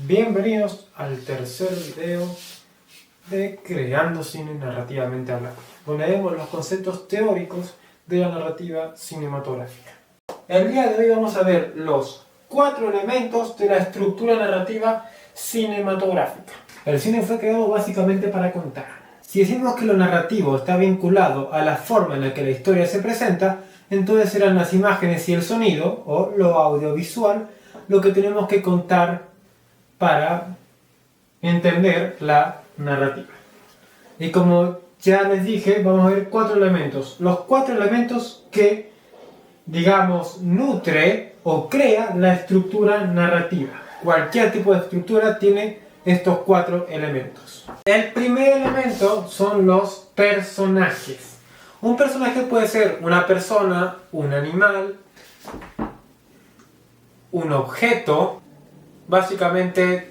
Bienvenidos al tercer video de Creando Cine Narrativamente Hablando, donde vemos los conceptos teóricos de la narrativa cinematográfica. El día de hoy vamos a ver los 4 elementos de la estructura narrativa cinematográfica. El cine fue creado básicamente para contar. Si decimos que lo narrativo está vinculado a la forma en la que la historia se presenta, entonces serán las imágenes y el sonido, o lo audiovisual, lo que tenemos que contar para entender la narrativa. Y como ya les dije, vamos a ver 4 elementos. Los 4 elementos que, digamos, nutre o crea la estructura narrativa. Cualquier tipo de estructura tiene estos 4 elementos. El primer elemento son los personajes. Un personaje puede ser una persona, un animal, un objeto. Básicamente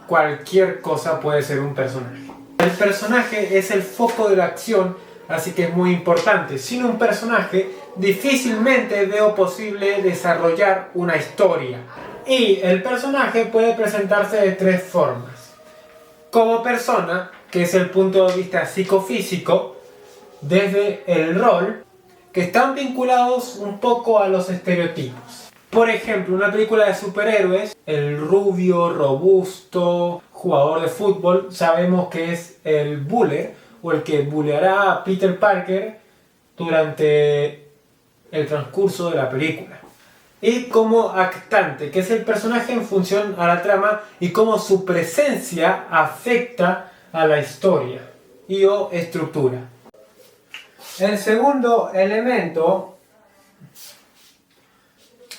cualquier cosa puede ser un personaje. El personaje es el foco de la acción, así que es muy importante. Sin un personaje difícilmente veo posible desarrollar una historia. Y el personaje puede presentarse de 3 formas. Como persona, que es el punto de vista psicofísico, desde el rol, que están vinculados un poco a los estereotipos. Por ejemplo, una película de superhéroes, el rubio, robusto, jugador de fútbol, sabemos que es el buller, o el que bulleará a Peter Parker durante el transcurso de la película. Y como actante, que es el personaje en función a la trama y cómo su presencia afecta a la historia y o estructura. El segundo elemento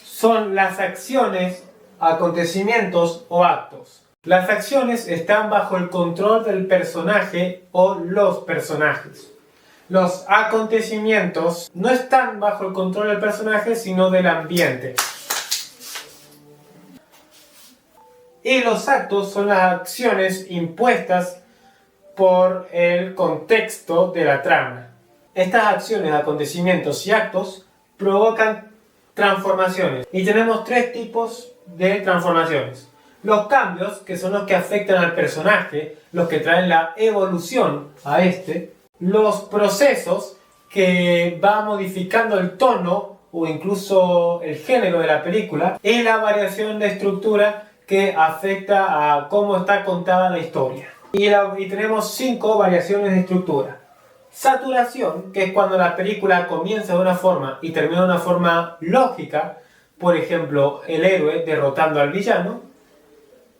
son las acciones, acontecimientos o actos. Las acciones están bajo el control del personaje o los personajes. Los acontecimientos no están bajo el control del personaje, sino del ambiente. Y los actos son las acciones impuestas por el contexto de la trama. Estas acciones, acontecimientos y actos provocan transformaciones. Y tenemos 3 tipos de transformaciones. Los cambios, que son los que afectan al personaje, los que traen la evolución a este. Los procesos, que va modificando el tono o incluso el género de la película. Y la variación de estructura, que afecta a cómo está contada la historia. Y tenemos 5 variaciones de estructura. Saturación, que es cuando la película comienza de una forma y termina de una forma lógica. Por ejemplo, el héroe derrotando al villano.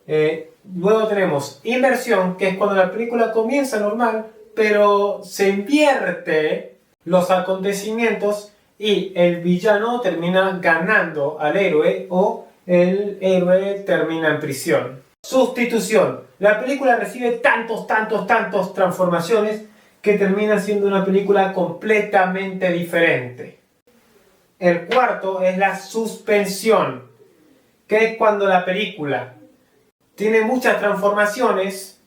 Luego tenemos inversión, que es cuando la película comienza normal, pero se invierte los acontecimientos y el villano termina ganando al héroe o el héroe termina en prisión. Sustitución. La película recibe tantas transformaciones que termina siendo una película completamente diferente. El cuarto es la suspensión, que es cuando la película tiene muchas transformaciones,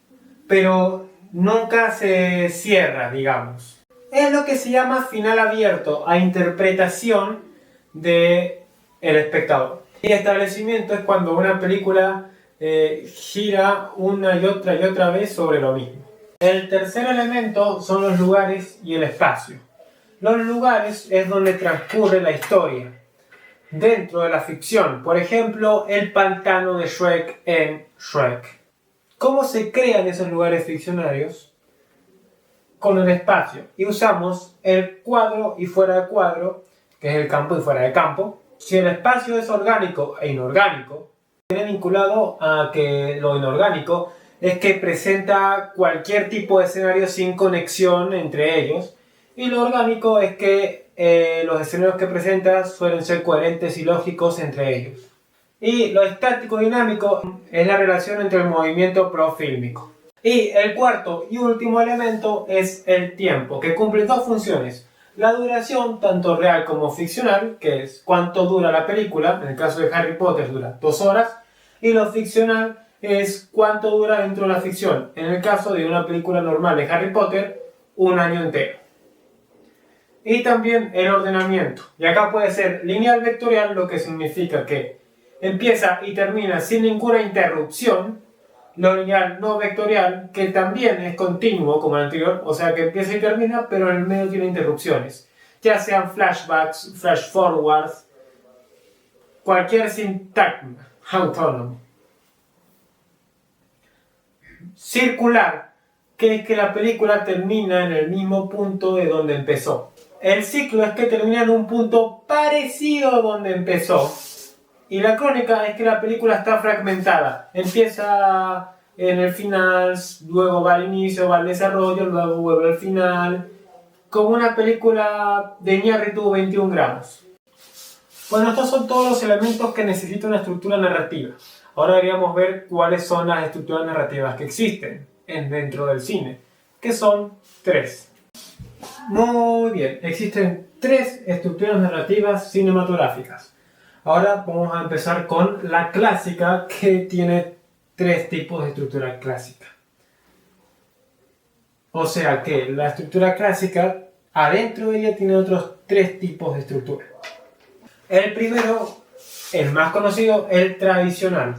pero nunca se cierra, digamos. Es lo que se llama final abierto, a interpretación del espectador. Y establecimiento es cuando una película gira una y otra vez sobre lo mismo. El tercer elemento son los lugares y el espacio. Los lugares es donde transcurre la historia, dentro de la ficción. Por ejemplo, el pantano de Shrek en Shrek. ¿Cómo se crean esos lugares ficcionarios? Con el espacio. Y usamos el cuadro y fuera de cuadro, que es el campo y fuera de campo. Si el espacio es orgánico e inorgánico, viene vinculado a que lo inorgánico es que presenta cualquier tipo de escenario sin conexión entre ellos. Y lo orgánico es que los escenarios que presenta suelen ser coherentes y lógicos entre ellos. Y lo estático dinámico es la relación entre el movimiento profílmico. Y el cuarto y último elemento es el tiempo, que cumple 2 funciones. La duración, tanto real como ficcional, que es cuánto dura la película. En el caso de Harry Potter dura 2 horas. Y lo ficcional es cuánto dura dentro de la ficción. En el caso de una película normal de Harry Potter, 1 año entero. Y también el ordenamiento. Y acá puede ser lineal vectorial, lo que significa que empieza y termina sin ninguna interrupción, lo lineal no vectorial, que también es continuo como el anterior, o sea que empieza y termina, pero en el medio tiene interrupciones, ya sean flashbacks, flash forwards, cualquier sintagma autónomo. Circular, que es que la película termina en el mismo punto de donde empezó. El ciclo es que termina en un punto parecido a donde empezó. Y la crónica es que la película está fragmentada. Empieza en el final, luego va al inicio, va al desarrollo, luego vuelve al final. Como una película de Iñárritu 21 gramos. Bueno, estos son todos los elementos que necesita una estructura narrativa. Ahora deberíamos ver cuáles son las estructuras narrativas que existen dentro del cine, que son 3. Muy bien, existen 3 estructuras narrativas cinematográficas. Ahora vamos a empezar con la clásica, que tiene 3 tipos de estructura clásica. O sea que la estructura clásica, adentro de ella tiene otros 3 tipos de estructura. El primero, el más conocido, el tradicional,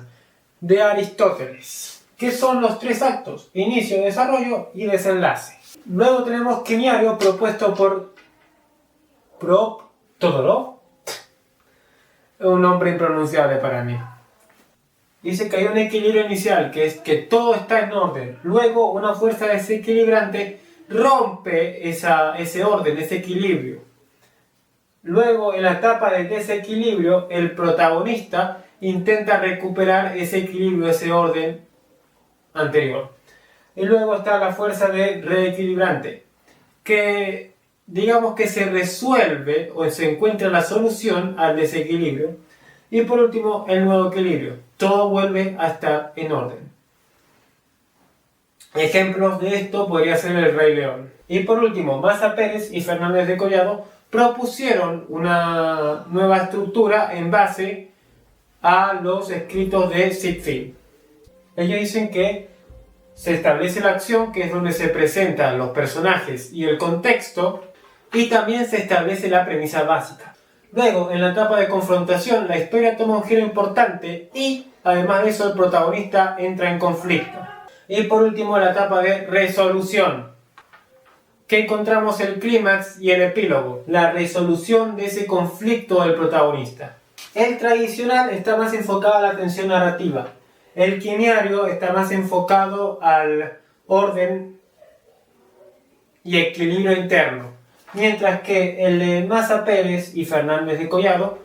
de Aristóteles, que son los 3 actos: inicio, desarrollo y desenlace. Luego tenemos Quiniario, propuesto por Todorov, un nombre impronunciable para mí. Dice que hay un equilibrio inicial, que es que todo está en orden. Luego una fuerza desequilibrante rompe ese orden, ese equilibrio. Luego, en la etapa del desequilibrio, el protagonista intenta recuperar ese equilibrio, ese orden anterior. Y luego está la fuerza de reequilibrante, que digamos que se resuelve o se encuentra la solución al desequilibrio. Y por último, el nuevo equilibrio. Todo vuelve a estar en orden. Ejemplos de esto podría ser El Rey León. Y por último, Maza Pérez y Fernández de Collado propusieron una nueva estructura en base a los escritos de Ziegfeld. Ellos dicen que se establece la acción, que es donde se presentan los personajes y el contexto, y también se establece la premisa básica. Luego, en la etapa de confrontación, la historia toma un giro importante y, además de eso, el protagonista entra en conflicto. Y por último, la etapa de resolución, que encontramos el clímax y el epílogo, la resolución de ese conflicto del protagonista. El tradicional está más enfocado a la tensión narrativa. El quiniario está más enfocado al orden y equilibrio interno. Mientras que el de Maza Pérez y Fernández de Collado,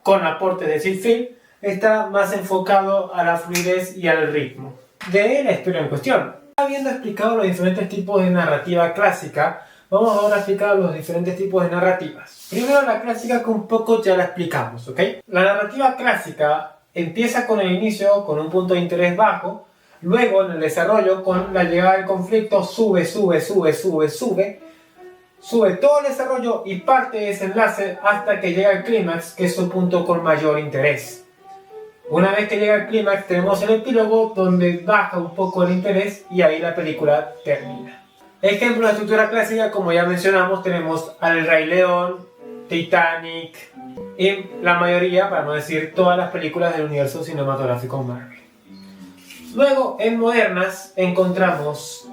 con aportes de Ziegfeld, está más enfocado a la fluidez y al ritmo de la historia en cuestión. Habiendo explicado los diferentes tipos de narrativa clásica, vamos ahora a explicar los diferentes tipos de narrativas. Primero la clásica, que un poco ya la explicamos, ¿ok? La narrativa clásica empieza con el inicio, con un punto de interés bajo, luego en el desarrollo, con la llegada del conflicto, sube todo el desarrollo y parte de ese enlace hasta que llega el clímax, que es su punto con mayor interés. Una vez que llega el clímax, tenemos el epílogo, donde baja un poco el interés y ahí la película termina. Ejemplos de estructura clásica, como ya mencionamos, tenemos El Rey León, Titanic y la mayoría, para no decir todas las películas del universo cinematográfico Marvel. Luego, en modernas, encontramos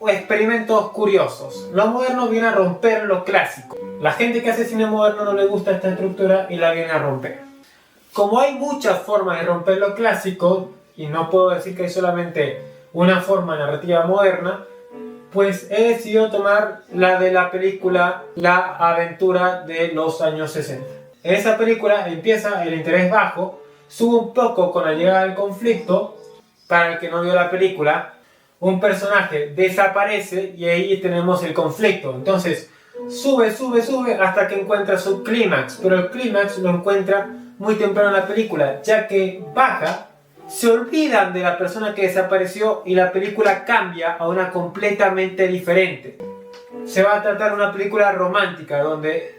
experimentos curiosos. Lo moderno viene a romper lo clásico. La gente que hace cine moderno no le gusta esta estructura y la viene a romper. Como hay muchas formas de romper lo clásico, y no puedo decir que hay solamente una forma narrativa moderna, pues he decidido tomar la de la película La Aventura de los años 60. En esa película empieza el interés bajo, sube un poco con la llegada del conflicto. Para el que no vio la película, un personaje desaparece y ahí tenemos el conflicto. Entonces sube hasta que encuentra su clímax, pero el clímax lo encuentra muy temprano en la película, ya que baja, se olvidan de la persona que desapareció y la película cambia a una completamente diferente. Se va a tratar de una película romántica donde,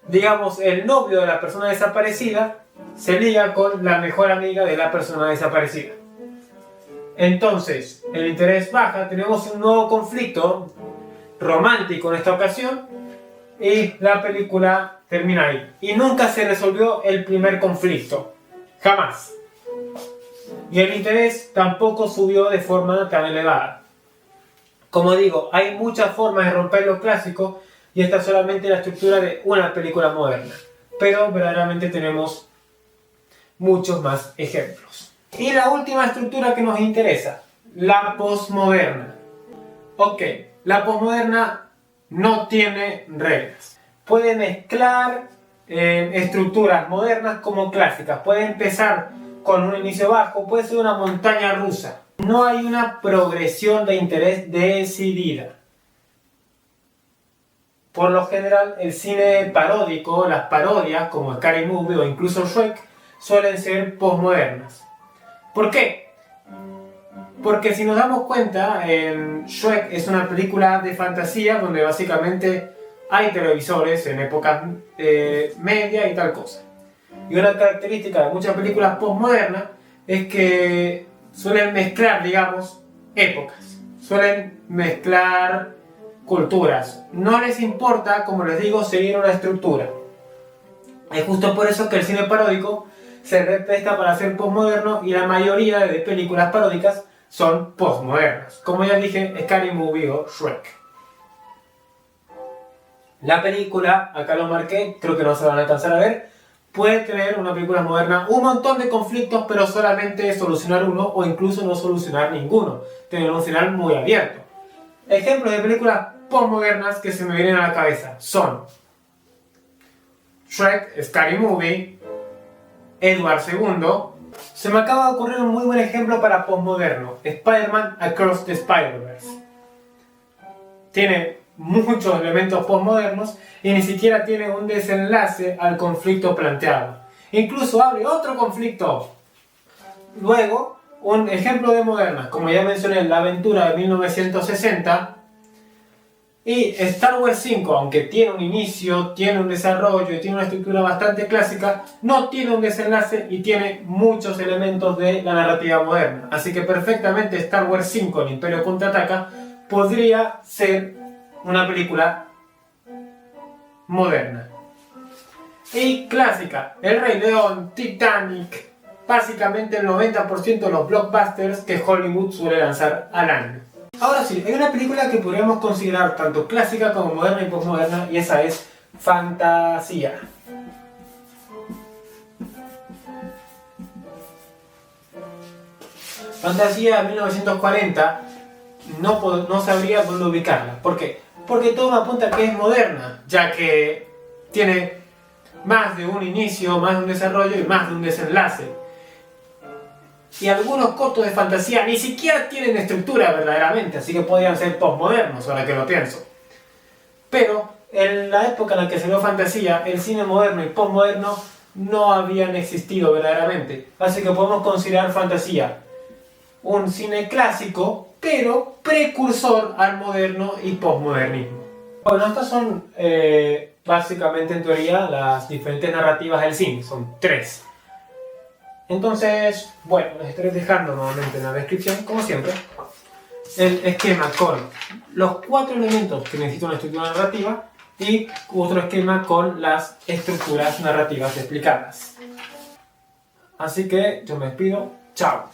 digamos, el novio de la persona desaparecida se liga con la mejor amiga de la persona desaparecida. Entonces, el interés baja, tenemos un nuevo conflicto romántico en esta ocasión, y la película termina ahí. Y nunca se resolvió el primer conflicto. Jamás. Y el interés tampoco subió de forma tan elevada. Como digo, hay muchas formas de romper lo clásico y esta es solamente la estructura de una película moderna. Pero verdaderamente tenemos muchos más ejemplos. Y la última estructura que nos interesa, la posmoderna. Ok, la posmoderna no tiene reglas. Puede mezclar estructuras modernas como clásicas. Puede empezar con un inicio bajo, puede ser una montaña rusa. No hay una progresión de interés decidida. Por lo general, el cine paródico, las parodias como Scary Movie o incluso Shrek, suelen ser posmodernas. ¿Por qué? Porque si nos damos cuenta, Shrek es una película de fantasía donde básicamente hay televisores en épocas media y tal cosa. Y una característica de muchas películas postmodernas es que suelen mezclar, digamos, épocas. Suelen mezclar culturas. No les importa, como les digo, seguir una estructura. Es justo por eso que el cine paródico se presta para ser postmoderno y la mayoría de películas paródicas son postmodernas. Como ya dije, Scary Movie o Shrek. La película, acá lo marqué, creo que no se van a alcanzar a ver, puede tener una película moderna un montón de conflictos, pero solamente solucionar uno o incluso no solucionar ninguno. Tener un final muy abierto. Ejemplos de películas postmodernas que se me vienen a la cabeza son Shrek, Scary Movie, Edward II. Se me acaba de ocurrir un muy buen ejemplo para postmoderno, Spider-Man Across the Spider-Verse. Tiene muchos elementos postmodernos y ni siquiera tiene un desenlace al conflicto planteado. Incluso abre otro conflicto. Luego, un ejemplo de moderna, como ya mencioné, La Aventura de 1960 y Star Wars 5, aunque tiene un inicio, tiene un desarrollo y tiene una estructura bastante clásica, no tiene un desenlace y tiene muchos elementos de la narrativa moderna. Así que perfectamente Star Wars 5, El Imperio Contraataca, podría ser una película moderna. Y clásica, El Rey León, Titanic, básicamente el 90% de los blockbusters que Hollywood suele lanzar al año. Ahora sí, hay una película que podríamos considerar tanto clásica como moderna y postmoderna y esa es Fantasía. Fantasía de 1940 no sabría dónde ubicarla. ¿Por qué? Porque todo me apunta a que es moderna, ya que tiene más de un inicio, más de un desarrollo y más de un desenlace. Y algunos cortos de fantasía ni siquiera tienen estructura verdaderamente, así que podrían ser postmodernos, ahora que lo pienso. Pero en la época en la que salió Fantasía, el cine moderno y postmoderno no habían existido verdaderamente. Así que podemos considerar Fantasía un cine clásico, pero precursor al moderno y postmodernismo. Bueno, estas son básicamente en teoría las diferentes narrativas del cine, son 3. Entonces, bueno, les estaré dejando nuevamente en la descripción, como siempre, el esquema con los 4 elementos que necesita una estructura narrativa y otro esquema con las estructuras narrativas explicadas. Así que yo me despido, chao.